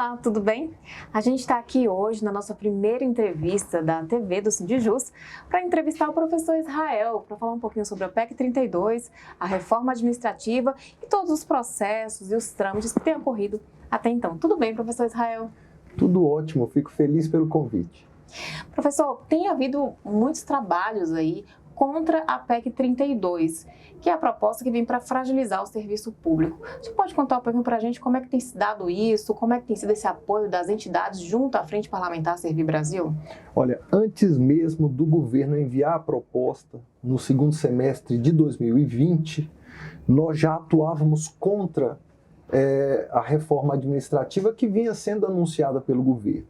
Olá, tudo bem? A gente está aqui hoje na nossa primeira entrevista da TV do Sindijus para entrevistar o professor Israel, para falar um pouquinho sobre a PEC 32, a reforma administrativa e todos os processos e os trâmites que têm ocorrido até então. Tudo bem, professor Israel? Tudo ótimo, fico feliz pelo convite. Professor, tem havido muitos trabalhos aí contra a PEC 32, que é a proposta que vem para fragilizar o serviço público. Você pode contar um pouquinho para a gente como é que tem se dado isso, como é que tem sido esse apoio das entidades junto à Frente Parlamentar Servir Brasil? Olha, antes mesmo do governo enviar a proposta no segundo semestre de 2020, nós já atuávamos contra a reforma administrativa que vinha sendo anunciada pelo governo.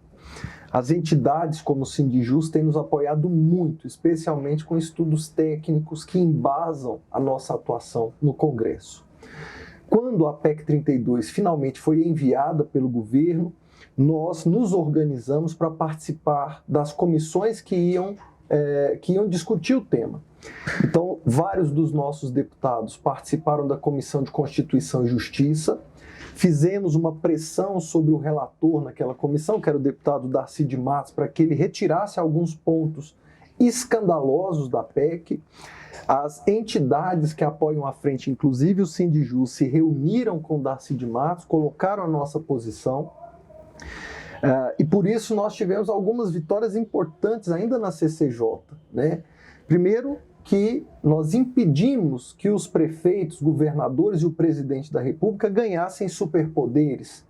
As entidades como o Sindijus têm nos apoiado muito, especialmente com estudos técnicos que embasam a nossa atuação no Congresso. Quando a PEC 32 finalmente foi enviada pelo governo, nós nos organizamos para participar das comissões que iam discutir o tema. Então, vários dos nossos deputados participaram da Comissão de Constituição e Justiça. Fizemos uma pressão sobre o relator naquela comissão, que era o deputado Darcy de Matos, para que ele retirasse alguns pontos escandalosos da PEC. As entidades que apoiam a frente, inclusive o Sindijus, se reuniram com o Darcy de Matos, colocaram a nossa posição. E por isso nós tivemos algumas vitórias importantes ainda na CCJ, né? Primeiro, que nós impedimos que os prefeitos, governadores e o presidente da República ganhassem superpoderes.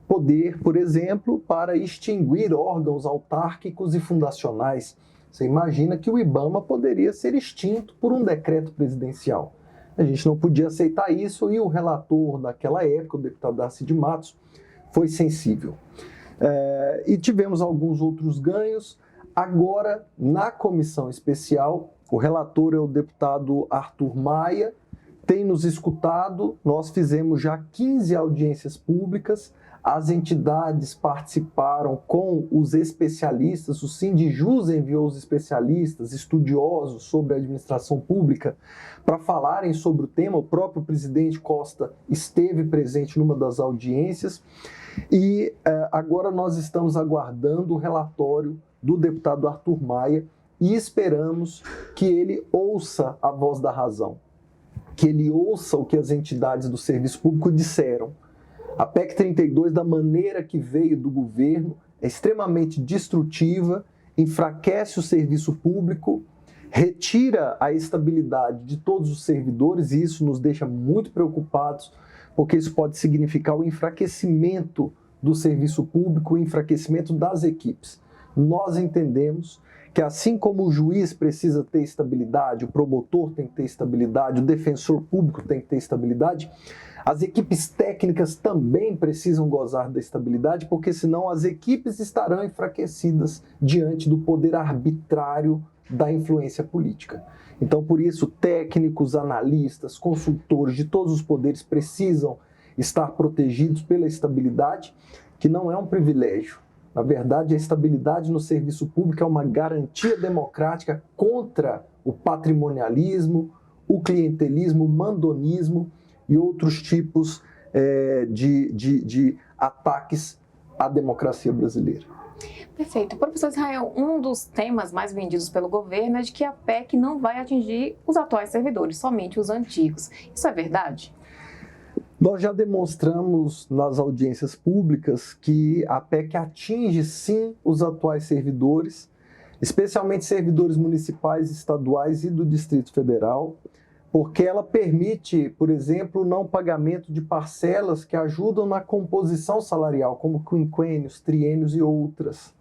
Poder, por exemplo, para extinguir órgãos autárquicos e fundacionais. Você imagina que o IBAMA poderia ser extinto por um decreto presidencial. A gente não podia aceitar isso e o relator daquela época, o deputado Darcy de Matos, foi sensível. E tivemos alguns outros ganhos. Agora, na comissão especial, o relator é o deputado Arthur Maia, tem nos escutado, nós fizemos já 15 audiências públicas, as entidades participaram com os especialistas, o Sindijus enviou os especialistas, estudiosos sobre a administração pública, para falarem sobre o tema. O próprio presidente Costa esteve presente numa das audiências e agora nós estamos aguardando o relatório do deputado Arthur Maia, e esperamos que ele ouça a voz da razão, que ele ouça o que as entidades do serviço público disseram. A PEC 32, da maneira que veio do governo, é extremamente destrutiva, enfraquece o serviço público, retira a estabilidade de todos os servidores, e isso nos deixa muito preocupados, porque isso pode significar o enfraquecimento do serviço público, o enfraquecimento das equipes. Nós entendemos que assim como o juiz precisa ter estabilidade, o promotor tem que ter estabilidade, o defensor público tem que ter estabilidade, as equipes técnicas também precisam gozar da estabilidade, porque senão as equipes estarão enfraquecidas diante do poder arbitrário da influência política. Então, por isso, técnicos, analistas, consultores de todos os poderes precisam estar protegidos pela estabilidade, que não é um privilégio. Na verdade, a estabilidade no serviço público é uma garantia democrática contra o patrimonialismo, o clientelismo, o mandonismo e outros tipos de ataques à democracia brasileira. Perfeito. Professor Israel, um dos temas mais vendidos pelo governo é de que a PEC não vai atingir os atuais servidores, somente os antigos. Isso é verdade? Nós já demonstramos nas audiências públicas que a PEC atinge sim os atuais servidores, especialmente servidores municipais, estaduais e do Distrito Federal, porque ela permite, por exemplo, o não pagamento de parcelas que ajudam na composição salarial, como quinquênios, triênios e outras.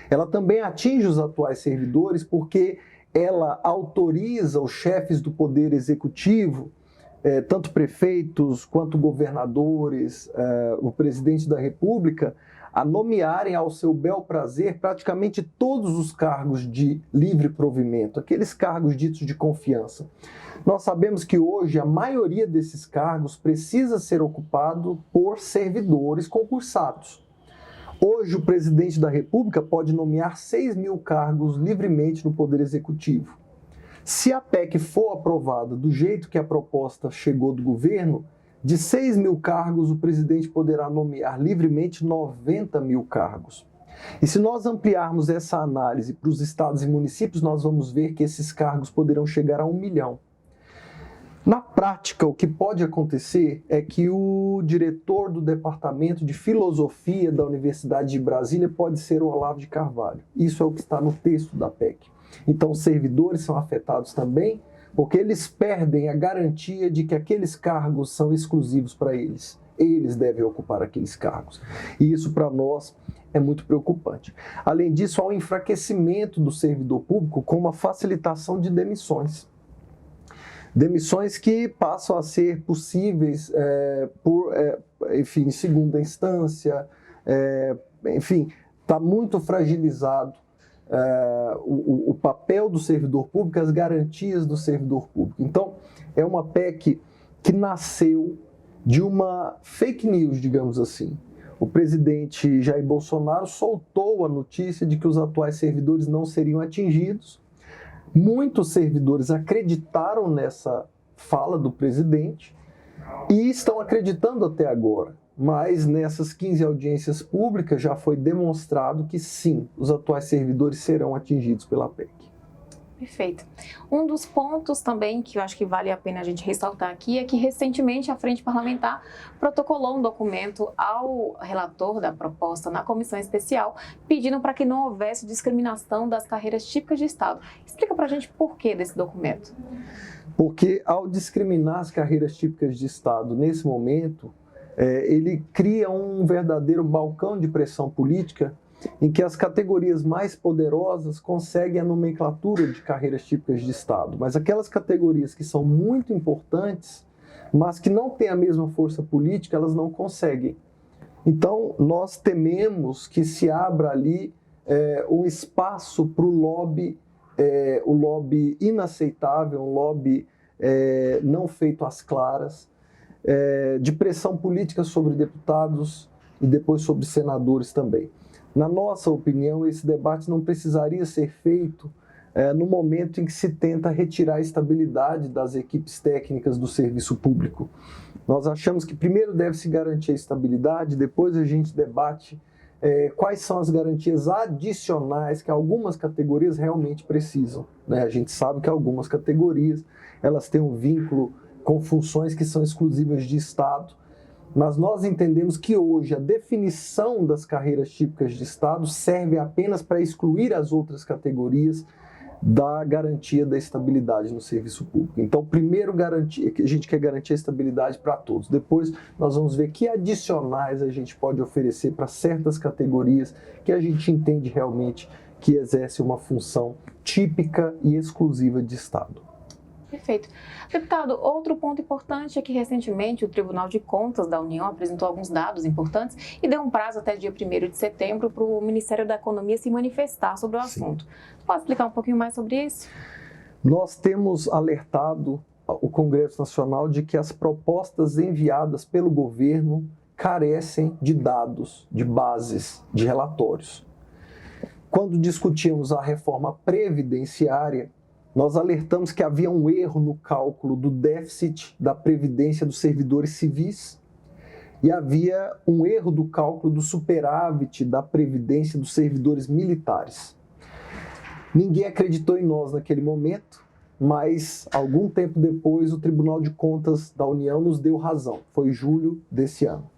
Ela também atinge os atuais servidores porque ela autoriza os chefes do Poder Executivo, tanto prefeitos quanto governadores, o presidente da República, a nomearem ao seu bel prazer praticamente todos os cargos de livre provimento, aqueles cargos ditos de confiança. Nós sabemos que hoje a maioria desses cargos precisa ser ocupado por servidores concursados. Hoje o presidente da República pode nomear 6.000 cargos livremente no Poder Executivo. Se a PEC for aprovada do jeito que a proposta chegou do governo, de 6 mil cargos, o presidente poderá nomear livremente 90 mil cargos. E se nós ampliarmos essa análise para os estados e municípios, nós vamos ver que esses cargos poderão chegar a 1 milhão. Na prática, o que pode acontecer é que o diretor do Departamento de Filosofia da Universidade de Brasília pode ser o Olavo de Carvalho. Isso é o que está no texto da PEC. Então, os servidores são afetados também, porque eles perdem a garantia de que aqueles cargos são exclusivos para eles. Eles devem ocupar aqueles cargos. E isso, para nós, é muito preocupante. Além disso, há um enfraquecimento do servidor público com uma facilitação de demissões. Demissões que passam a ser possíveis em segunda instância, enfim, está muito fragilizado o papel do servidor público, as garantias do servidor público. Então, é uma PEC que nasceu de uma fake news, digamos assim. O presidente Jair Bolsonaro soltou a notícia de que os atuais servidores não seriam atingidos. Muitos servidores acreditaram nessa fala do presidente e estão acreditando até agora. Mas nessas 15 audiências públicas já foi demonstrado que sim, os atuais servidores serão atingidos pela PEC. Perfeito. Um dos pontos também que eu acho que vale a pena a gente ressaltar aqui é que recentemente a Frente Parlamentar protocolou um documento ao relator da proposta na comissão especial, pedindo para que não houvesse discriminação das carreiras típicas de Estado. Explica para a gente por que desse documento. Porque ao discriminar as carreiras típicas de Estado nesse momento, ele cria um verdadeiro balcão de pressão política em que as categorias mais poderosas conseguem a nomenclatura de carreiras típicas de Estado, mas aquelas categorias que são muito importantes, mas que não têm a mesma força política, elas não conseguem. Então, nós tememos que se abra ali um espaço para o lobby inaceitável, um lobby não feito às claras, de pressão política sobre deputados e depois sobre senadores também. Na nossa opinião, esse debate não precisaria ser feito no momento em que se tenta retirar a estabilidade das equipes técnicas do serviço público. Nós achamos que primeiro deve-se garantir a estabilidade, depois a gente debate quais são as garantias adicionais que algumas categorias realmente precisam, né? A gente sabe que algumas categorias elas têm um vínculo com funções que são exclusivas de Estado, mas nós entendemos que hoje a definição das carreiras típicas de Estado serve apenas para excluir as outras categorias da garantia da estabilidade no serviço público. Então, primeiro a gente quer garantir a estabilidade para todos. Depois nós vamos ver que adicionais a gente pode oferecer para certas categorias que a gente entende realmente que exercem uma função típica e exclusiva de Estado. Perfeito. Deputado, outro ponto importante é que recentemente o Tribunal de Contas da União apresentou alguns dados importantes e deu um prazo até dia 1º de setembro para o Ministério da Economia se manifestar sobre o assunto. Pode explicar um pouquinho mais sobre isso? Nós temos alertado o Congresso Nacional de que as propostas enviadas pelo governo carecem de dados, de bases, de relatórios. Quando discutimos a reforma previdenciária, nós alertamos que havia um erro no cálculo do déficit da previdência dos servidores civis e havia um erro do cálculo do superávit da previdência dos servidores militares. Ninguém acreditou em nós naquele momento, mas algum tempo depois o Tribunal de Contas da União nos deu razão. Foi em julho desse ano.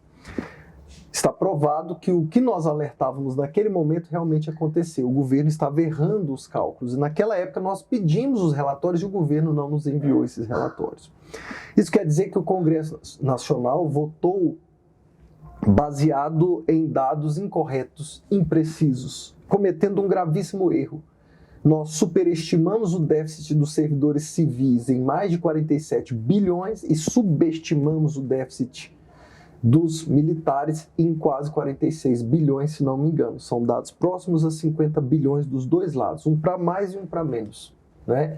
Está provado que o que nós alertávamos naquele momento realmente aconteceu. O governo estava errando os cálculos. E naquela época nós pedimos os relatórios e o governo não nos enviou esses relatórios. Isso quer dizer que o Congresso Nacional votou baseado em dados incorretos, imprecisos, cometendo um gravíssimo erro. Nós superestimamos o déficit dos servidores civis em mais de 47 bilhões e subestimamos o déficit dos militares em quase 46 bilhões, se não me engano. São dados próximos a 50 bilhões dos dois lados, um para mais e um para menos, né?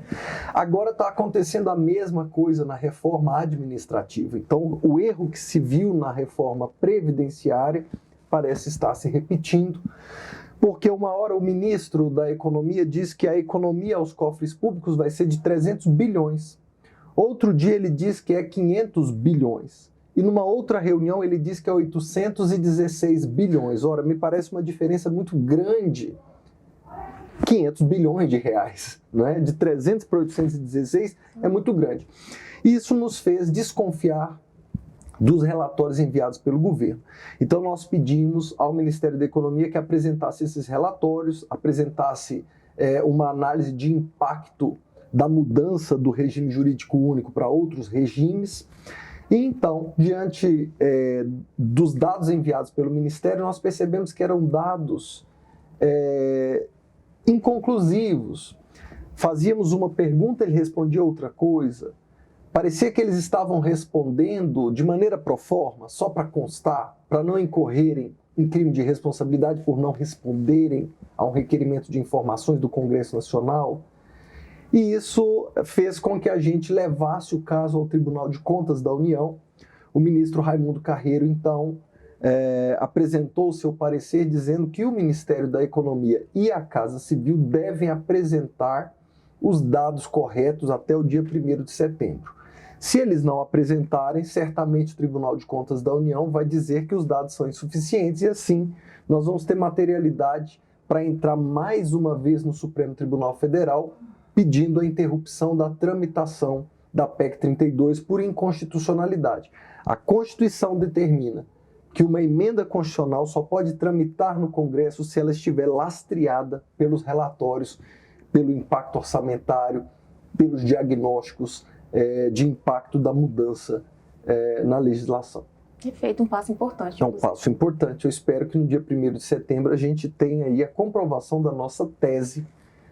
Agora está acontecendo a mesma coisa na reforma administrativa. Então, o erro que se viu na reforma previdenciária parece estar se repetindo, porque uma hora o ministro da Economia diz que a economia aos cofres públicos vai ser de 300 bilhões. Outro dia ele diz que é 500 bilhões. e numa outra reunião ele diz que é 816 bilhões. Ora, me parece uma diferença muito grande. 500 bilhões de reais, não é? De 300 para 816 é muito grande. Isso nos fez desconfiar dos relatórios enviados pelo governo. Então nós pedimos ao Ministério da Economia que apresentasse esses relatórios, apresentasse uma análise de impacto da mudança do regime jurídico único para outros regimes. E então, diante dos dados enviados pelo Ministério, nós percebemos que eram dados inconclusivos. Fazíamos uma pergunta, ele respondia outra coisa. Parecia que eles estavam respondendo de maneira pro forma, só para constar, para não incorrerem em crime de responsabilidade por não responderem a um requerimento de informações do Congresso Nacional. E isso fez com que a gente levasse o caso ao Tribunal de Contas da União. O ministro Raimundo Carreiro, então, apresentou o seu parecer dizendo que o Ministério da Economia e a Casa Civil devem apresentar os dados corretos até o dia 1º de setembro. Se eles não apresentarem, certamente o Tribunal de Contas da União vai dizer que os dados são insuficientes e assim nós vamos ter materialidade para entrar mais uma vez no Supremo Tribunal Federal pedindo a interrupção da tramitação da PEC 32 por inconstitucionalidade. A Constituição determina que uma emenda constitucional só pode tramitar no Congresso se ela estiver lastreada pelos relatórios, pelo impacto orçamentário, pelos diagnósticos de impacto da mudança na legislação. Perfeito, um passo importante. É um passo importante. Eu espero que no dia 1º de setembro a gente tenha aí a comprovação da nossa tese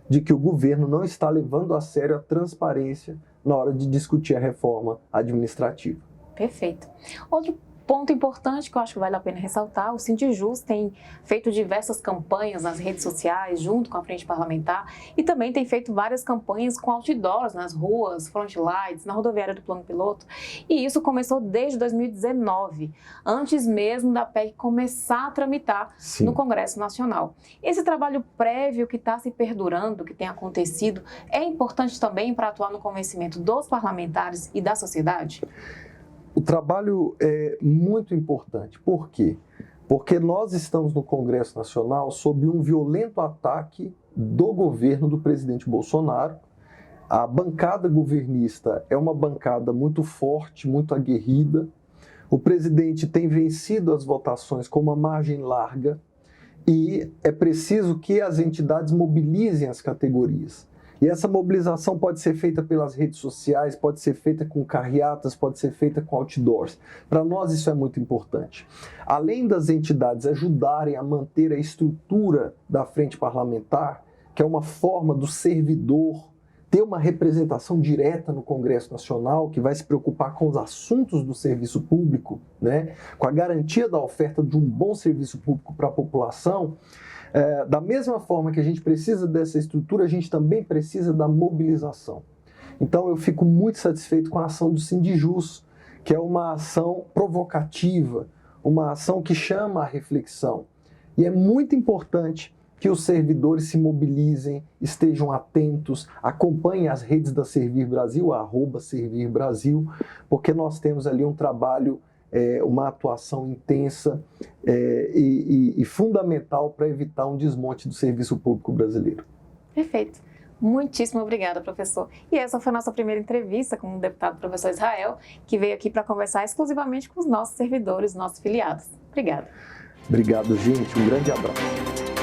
de que o governo não está levando a sério a transparência na hora de discutir a reforma administrativa. Perfeito. Outro ponto importante que eu acho que vale a pena ressaltar, o Sindijus tem feito diversas campanhas nas redes sociais, junto com a Frente Parlamentar, e também tem feito várias campanhas com outdoors nas ruas, frontlights, na rodoviária do Plano Piloto, e isso começou desde 2019, antes mesmo da PEC começar a tramitar no Congresso Nacional. Esse trabalho prévio que está se perdurando, que tem acontecido, é importante também para atuar no convencimento dos parlamentares e da sociedade? O trabalho é muito importante. Por quê? Porque nós estamos no Congresso Nacional sob um violento ataque do governo do presidente Bolsonaro. A bancada governista é uma bancada muito forte, muito aguerrida. O presidente tem vencido as votações com uma margem larga e é preciso que as entidades mobilizem as categorias. E essa mobilização pode ser feita pelas redes sociais, pode ser feita com carreatas, pode ser feita com outdoors. Para nós isso é muito importante. Além das entidades ajudarem a manter a estrutura da frente parlamentar, que é uma forma do servidor ter uma representação direta no Congresso Nacional, que vai se preocupar com os assuntos do serviço público, né? Com a garantia da oferta de um bom serviço público para a população. Da mesma forma que a gente precisa dessa estrutura, a gente também precisa da mobilização. Então eu fico muito satisfeito com a ação do Sindijus, que é uma ação provocativa, uma ação que chama à reflexão. E é muito importante que os servidores se mobilizem, estejam atentos, acompanhem as redes da Servir Brasil, @ServirBrasil, porque nós temos ali um trabalho, uma atuação intensa e fundamental para evitar um desmonte do serviço público brasileiro. Perfeito. Muitíssimo obrigada, professor. E essa foi a nossa primeira entrevista com o deputado professor Israel, que veio aqui para conversar exclusivamente com os nossos servidores, nossos filiados. Obrigada. Obrigado, gente. Um grande abraço.